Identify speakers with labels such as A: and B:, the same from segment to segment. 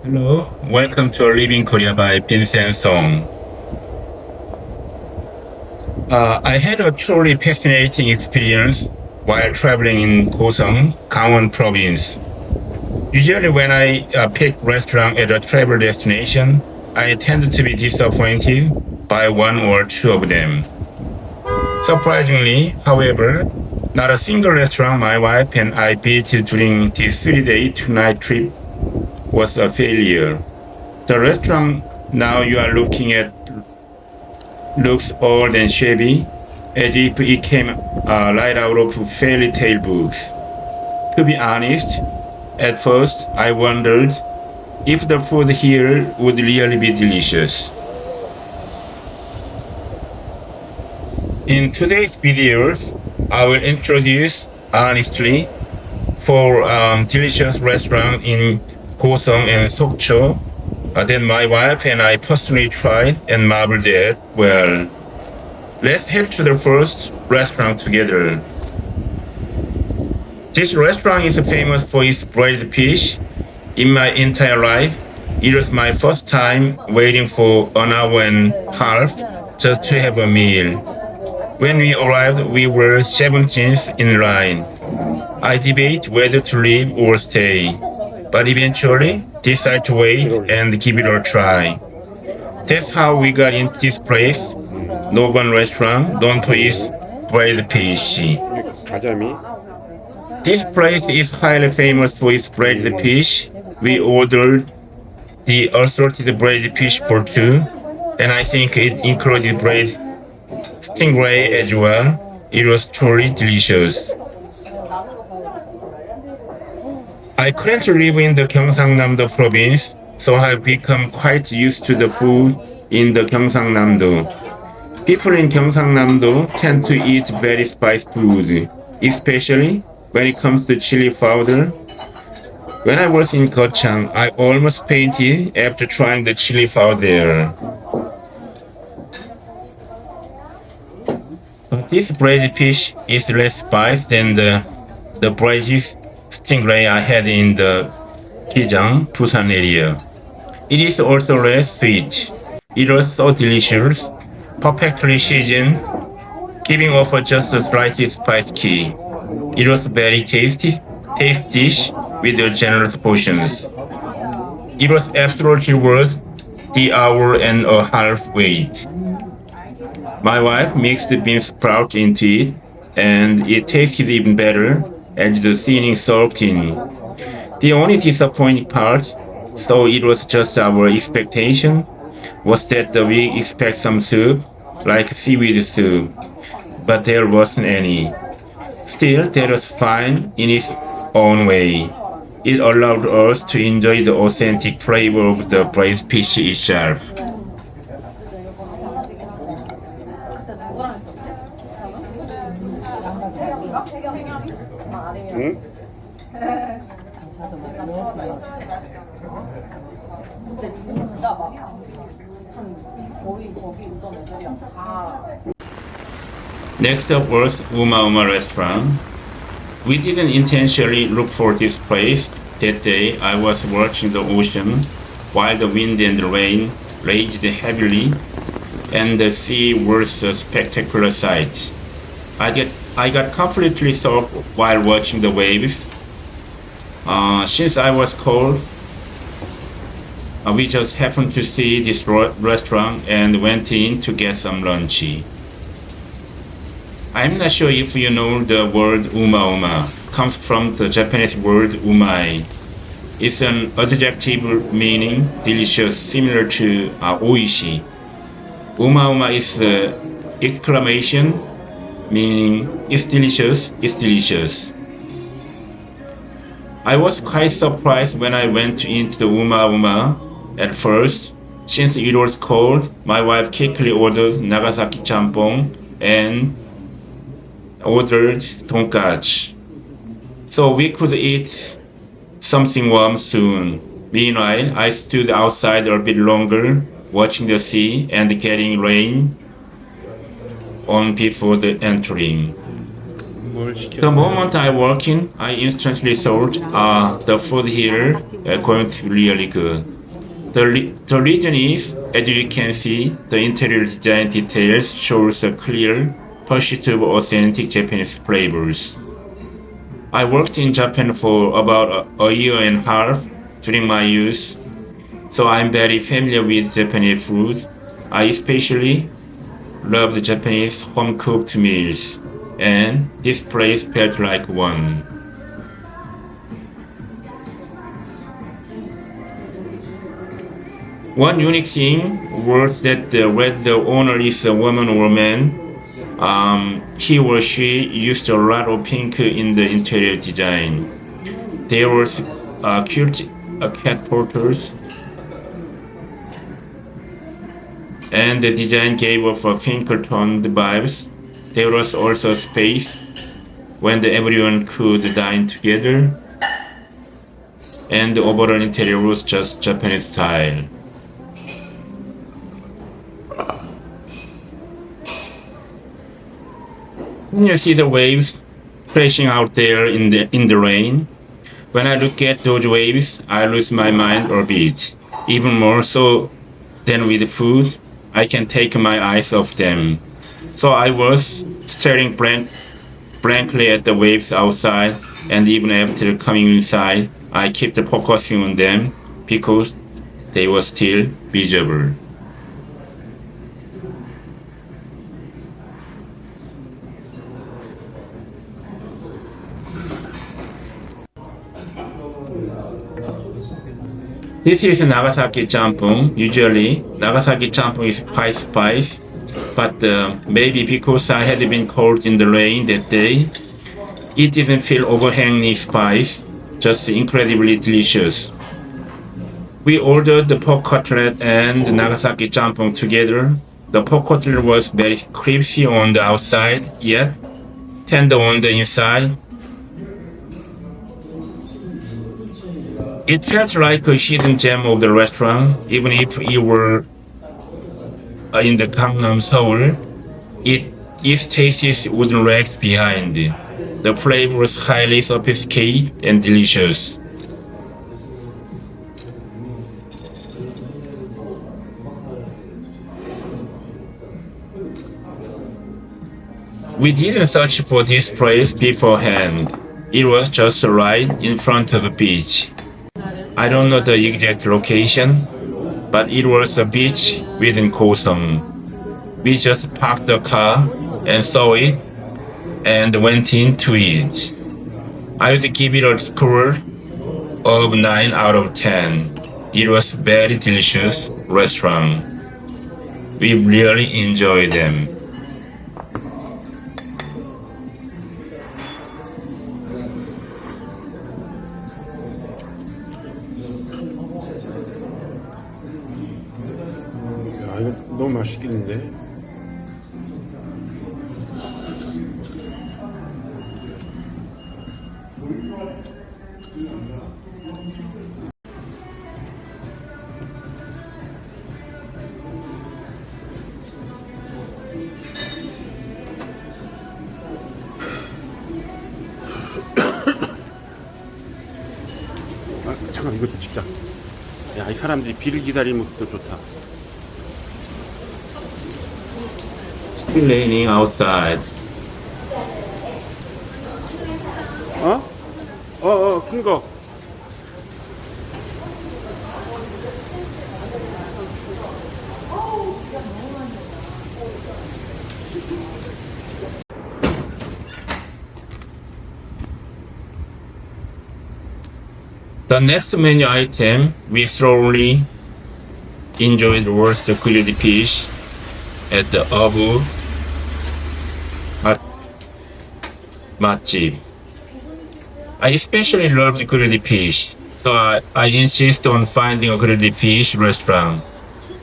A: Hello, welcome to Living Korea by Vincent Song. I had a truly fascinating experience while traveling in Goseong, Gangwon province. Usually when I pick restaurant at a travel destination, I tend to be disappointed by one or two of them. Surprisingly, however, not a single restaurant my wife and I visited during this 3-day, 2-night trip was a failure. The restaurant now you are looking at looks old and shabby, as if it came right out of fairy tale books. To be honest, at first I wondered if the food here would really be delicious. In today's videos, I will introduce honestly four delicious restaurants in Goseong and Sokcho that my wife and I personally tried and marveled at. Well, let's head to the first restaurant together. This restaurant is famous for its braised fish. In my entire life, it was my first time waiting for an hour and a half just to have a meal. When we arrived, we were 17th in line. I debate whether to leave or stay, but eventually decided to wait and give it a try. That's how we got into this place, Noban restaurant, known for its braised fish.
B: 가자미.
A: This place is highly famous for its braised fish. We ordered the assorted braised fish for two, and I think it included braised stingray as well. It was truly delicious. I currently live in the Gyeongsangnam-do province, so I've become quite used to the food in the Gyeongsangnam-do. People in Gyeongsangnam-do tend to eat very spicy food, especially when it comes to chili powder. When I was in Gochang, I almost fainted after trying the chili powder. This braised fish is less spicy than the braised stingray I had in the Gijang, Busan area. It is also less sweet. It was so delicious, perfectly seasoned, giving off just a slightly spice key. It was very tasty dish with generous portions. It was absolutely worth the hour and a half wait. My wife mixed the bean sprout into it, and it tasted even better as the seasoning soaked in. The only disappointing part, so it was just our expectation, was that we expect some soup, like seaweed soup, but there wasn't any. Still, that was fine in its own way. It allowed us to enjoy the authentic flavor of the braised fish itself.
B: 응?
A: Next up was Uma Uma restaurant. We didn't intentionally look for this place. That day, I was watching the ocean while the wind and the rain raged heavily, and the sea was a spectacular sight. I got completely soaked while watching the waves. Since I was cold, we just happened to see this restaurant and went in to get some lunch. I'm not sure if you know the word uma uma. Comes from the Japanese word umai. It's an adjective meaning delicious, similar to oishi. Uma uma is the exclamation meaning it's delicious, it's delicious. I was quite surprised when I went into the uma uma at first. Since it was cold, my wife quickly ordered Nagasaki champong and ordered tonkatsu, so we could eat something warm soon. Meanwhile, I stood outside a bit longer, watching the sea and getting rain on before the entering. The moment I walk in, I instantly thought, the food here is going to be really good. The reason is, as you can see, the interior design details shows a clear pursuit of authentic Japanese flavors. I worked in Japan for about a year and a half during my youth, so I'm very familiar with Japanese food. I especially love the Japanese home-cooked meals, and this place felt like one. One unique thing was that whether the owner is a woman or a man, he or she used a lot of pink in the interior design. There was cute cat portals, and the design gave off a pink-toned vibes. There was also space when everyone could dine together, and the overall interior was just Japanese style. When you see the waves crashing out there in the rain, when I look at those waves, I lose my mind a bit. Even more so than with food, I can take my eyes off them. So I was staring blankly at the waves outside, and even after coming inside, I kept focusing on them because they were still visible. This is Nagasaki champung. Usually, Nagasaki champung is quite spicy, but maybe because I had been cold in the rain that day, it didn't feel overhanging spice, just incredibly delicious. We ordered the pork cutlet and the Nagasaki champung together. The pork cutlet was very crispy on the outside, yet tender on the inside. It felt like a hidden gem of the restaurant, even if you were in the Gangnam Seoul. Its taste wouldn't lag behind. The flavor was highly sophisticated and delicious. We didn't search for this place beforehand. It was just right in front of the beach. I don't know the exact location, but it was a beach within Goseong. We just parked the car and saw it and went into it. I would give it a score of 9 out of 10. It was very delicious restaurant. We really enjoyed them.
B: 이거 너무 맛있겠는데? 아, 잠깐 이것도 찍자. 야, 이 사람들이 비를 기다리는 것도 좋다.
A: Still raining outside.
B: 큰 거.
A: The next menu item we thoroughly enjoyed was the grilled fish at the Abu 맛집. I especially loved grilled fish, so I insist on finding a grilled fish restaurant,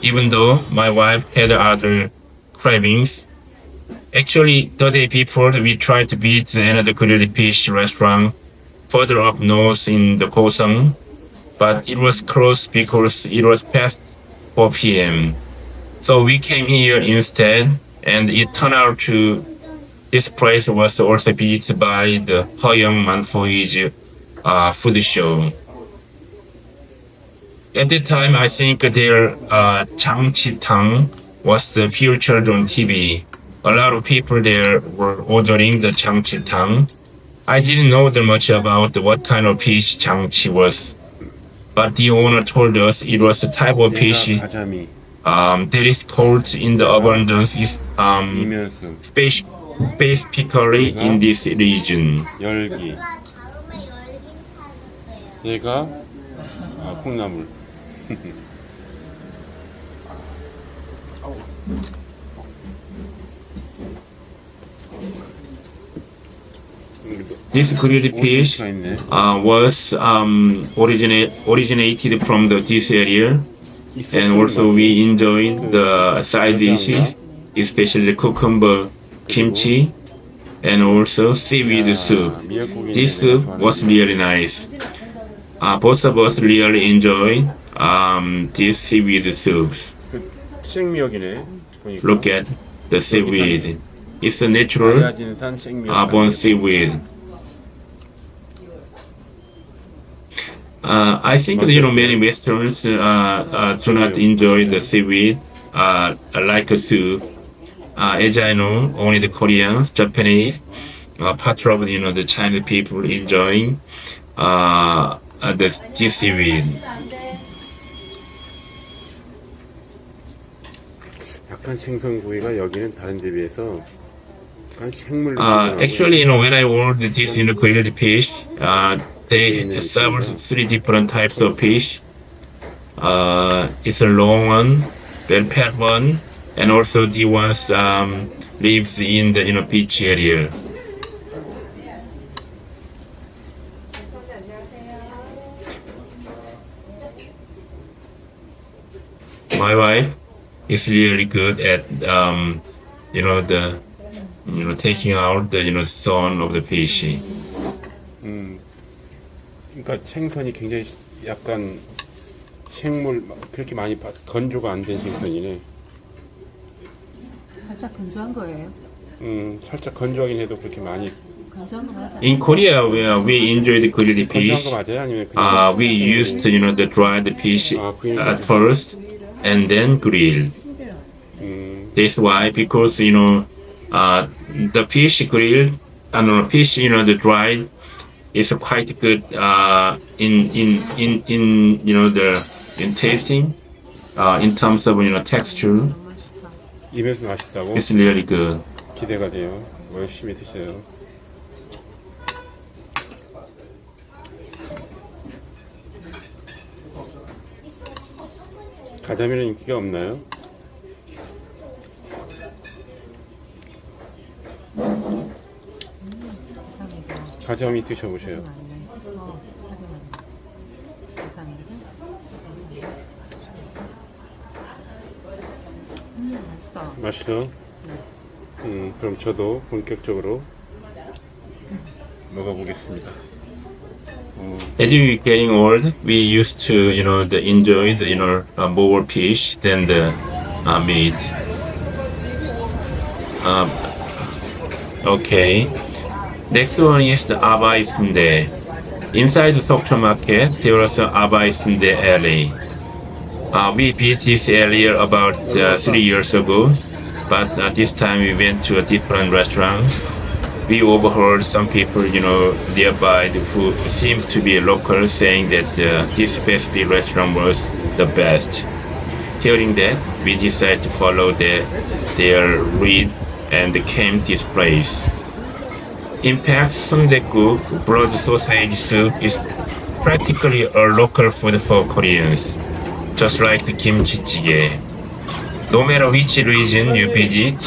A: even though my wife had other cravings. Actually, the day before, we tried to visit another grilled fish restaurant further up north in the Goseong, but it was closed because it was past 4 p.m. So we came here instead, and it turned out to This place was also visited by the Young Man for his food show. At the time, I think their Changchi-tang was featured on TV. A lot of people there were ordering the Changchi-tang. I didn't know that much about what kind of fish Changchi was, but the owner told us it was a type of fish
B: 얘가 가자미,
A: that is called in the abundance is
B: 이면수,
A: specifically in this region.
B: 열기. 얘가 콩나물.
A: This grilled fish was originated from this area, and also we enjoyed the side dishes, especially the cucumber kimchi, and also seaweed soup. This soup was really nice. Both of us really enjoyed these seaweed soups.
B: 생미역이네. 보니까.
A: Look at the seaweed. It's a natural
B: 아야진산 생미역.
A: bone seaweed. I think many Westerns do not enjoy the seaweed like a soup. As I know, only the Koreans, Japanese, part of the Chinese people enjoying this seaweed.
B: 약간 생선구이가 여기는 다른 데 비해서 약간 생물 느낌이
A: Actually, when I ordered this grilled fish, they serve three different types of fish. It's a long one, well-fed one, and also the ones lives in the beach area. My wife is really good at taking out the son of the fish.
B: 그러니까 생선이 굉장히 약간 생물 그렇게 많이 건조가 안 된 생선이네.
C: 살짝 건조한 거예요.
B: 살짝 건조하긴 해도 그렇게 많이.
C: 건조한 거 맞아요.
A: In Korea, where we enjoy the grilled
B: 건조한
A: fish,
B: 거 맞아요? 아니면 그냥
A: we used the dried fish at first and then grill. That's why, because the fish grilled, the dried is quite good in tasting, in terms of texture.
B: 입에서 맛있다고?
A: It's really good.
B: 기대가 돼요. 열심히 드세요. 가자미는 인기가 없나요? 가자미 드셔보세요. 맛있어? 그럼 저도 본격적으로 먹어보겠습니다.
A: As we getting old, we used to, enjoy more fish than the meat. Okay. Next one is the Abai Sundae. Inside the Sokcho Market, there was an Abai Sundae alley. We visited this area about 3 years ago, but this time we went to a different restaurant. We overheard some people, nearby who seems to be local saying that this specific restaurant was the best. Hearing that, we decided to follow their lead and came to this place. In fact, sundae-guk, broad sausage soup, is practically a local food for Koreans, just like the kimchi jjigae. No matter which region you visit,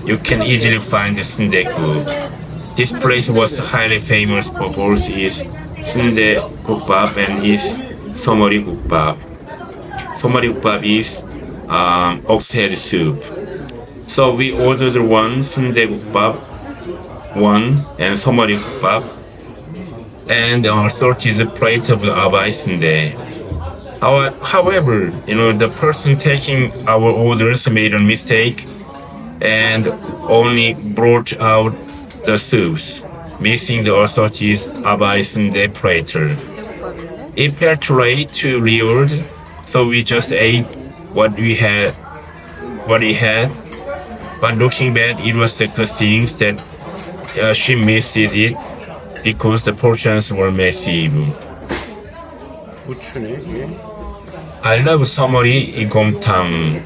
A: you can easily find the sundae-guk. This place was highly famous for both its sundae gukbap and its somori gukbap. Somori gukbap is ox head soup. So we ordered one sundae gukbap, one and somori gukbap, and assorted plate of Abai Sundae. However, the person taking our orders made a mistake. and only brought out the soups, mixing the authorities Abai Sundae platter.
C: 애국밥인데?
A: It felt right to reward, so we just ate what we had, what we had. But looking back, it was the good things that she missed it because the portions were massive.
B: 부추네. 이게.
A: I love somori 곰탕.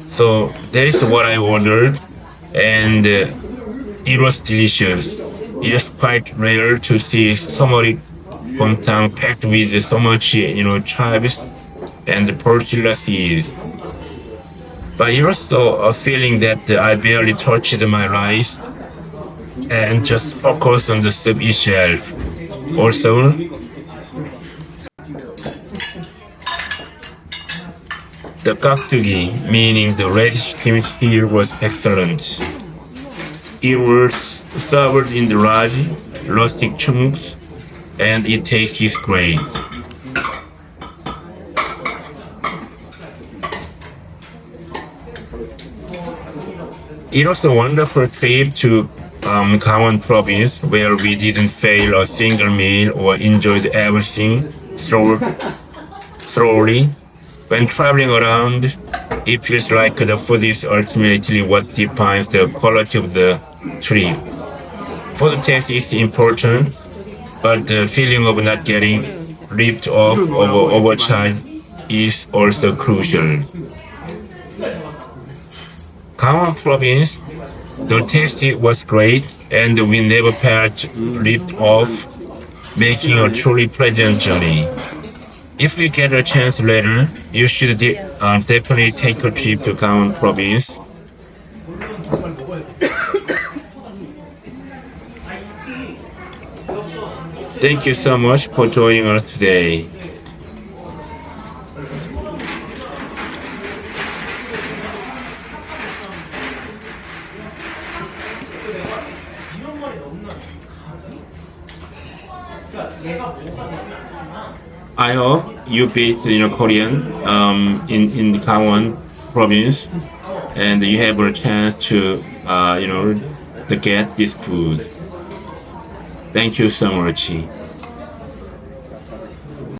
A: So that is what I ordered, and it was delicious. It is quite rare to see somori 곰탕 packed with so much, chives and tortilla seeds. But it was also a feeling that I barely touched my rice and just focused on the soup itself. Also, the kaktugi, meaning the radish kimchi here, was excellent. It was served in the large, rustic chunks, and it tastes great. It was a wonderful trip to Gangwon province where we didn't fail a single meal or enjoyed everything thoroughly. When traveling around, it feels like the food is ultimately what defines the quality of the trip. Food taste is important, but the feeling of not getting ripped off or overcharged is also crucial. Gangwon province, the taste was great and we never felt ripped off, making a truly pleasant journey. If you get a chance later, you should definitely take a trip to Gangwon province. Thank you so much for joining us today. I hope you beat Korean in the Gangwon province, and you have a chance to to get this food. Thank you so much.